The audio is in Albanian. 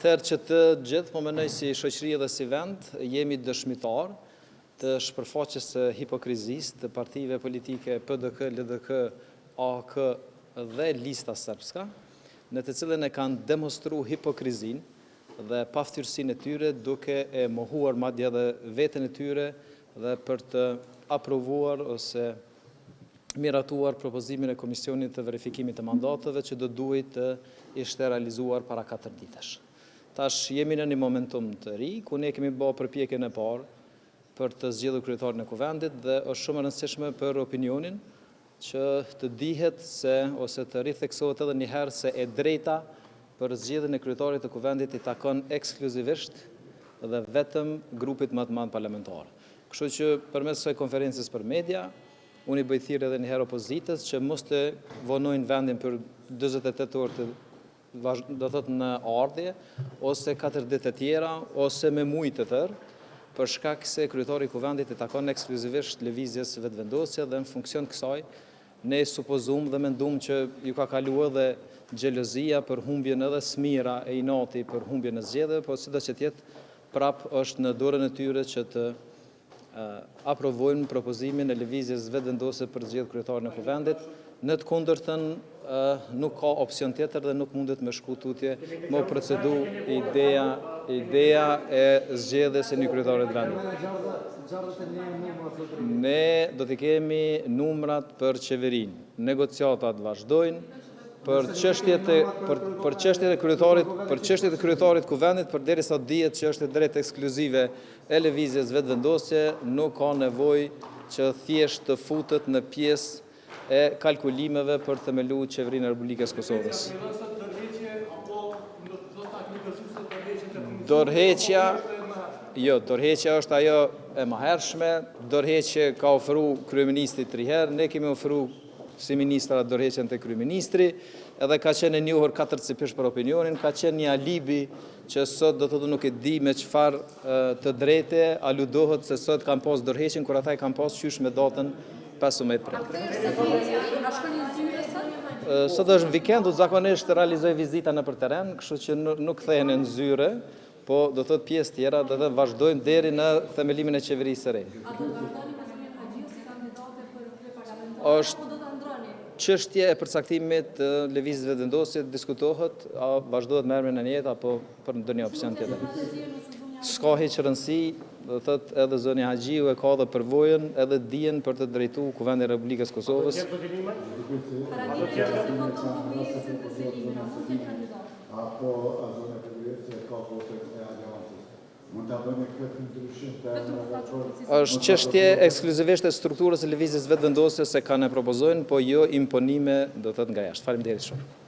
Atëherë që të gjithë, po mendoj si shoqëri dhe si vend, jemi dëshmitar të shpërfaqjes së hipokrizisë të partive politike PDK, LDK, AK dhe Lista Srpska, në të cilën e kanë demonstruar hipokrizinë dhe paftyrsinë e tyre duke e mohuar madje edhe veten e tyre dhe për të aprovuar ose miratuar propozimin e Komisionit të verifikimit të mandateve që do duhet të ishte realizuar para 4 ditësh. Tash jemi në një momentum të ri, ku ne kemi bërë përpjekjen e parë për të zgjedhur kryetarin e kuvendit dhe është shumë e rëndësishme për opinionin që të dihet se ose të ritheksohet edhe një herë se e drejta për zgjedhjen e kryetarit të kuvendit i takon ekskluzivisht dhe vetëm grupit më të madh parlamentar. Kështu që përmes kësaj konferencës për media, unë i bëj thirrje edhe një herë opozitës që mos të vonojnë vendin për 48 orë do thotë në ardhje, ose 4 ditë të tjera, ose me muaj të tërë, për shkak se kryetari i kuvendit i takon ekskluzivisht lëvizjes vetvendosje dhe në funksion kësaj ne supozum dhe mendum që ju ka kaluar edhe xhelozia për humbjen edhe smira e inati për humbjen e zgjedhjeve, por sidoqë që tjetë prap është në dorën e tyre që të aprovojnë propozimin e lëvizjes vetvendosje për zgjedhje kryetarin e kuvendit. Në të kundërtën nuk ka opsion tjetër dhe nuk mundet me shku tutje me procedu ideja e zgjedhjes së një kryetari të vendit. Ne do të kemi numrat për qeverinë. Negociatat vazhdojnë për çështjet e kryetarit kuvendit, përderisa dihet që është drejt ekskluzive e lëvizjes vetvendosje, nuk ka nevojë që thjesht të futet në pjesë e kalkulimeve për themeluar qeverinë e Republikës Kosovës. Dorëheqja është ajo e mëhershme, dorëheqje ka ofruar kryeministri 3 herë, ne kemi ofruar si ministra dorëheqjen te kryeministri, edhe ka qenë e njohur katërcipisht për opinionin, ka qenë një alibi që sot do të thotë nuk e di me çfarë të drejtë aludohet se sot kanë pas dorëheqjen kur ata e kanë pas qysh me datën 15 prill. Sot është vikend, zakonisht realizoj vizita nëpër teren, kështu që nuk kthehen në zyre, po do thotë pjesë tjera do të vazhdojnë deri në themelimin e qeverisë së re. Është çështje e përcaktimit të lëvizjes vetvendosje diskutohet, a vazhdohet me emrin e jetë apo për ndonjë opsion tjetër. S'ka hiç rëndësi, do thotë edhe zoni Haxhiu e ka edhe përvojën, edhe dijen për të drejtuar kuvendin e Republikës Kosovës. Është çështje ekskluzivisht e strukturës së lëvizjes vetvendosje se kanë e propozojnë, po jo imponime do thotë nga jashtë. Faleminderit shumë.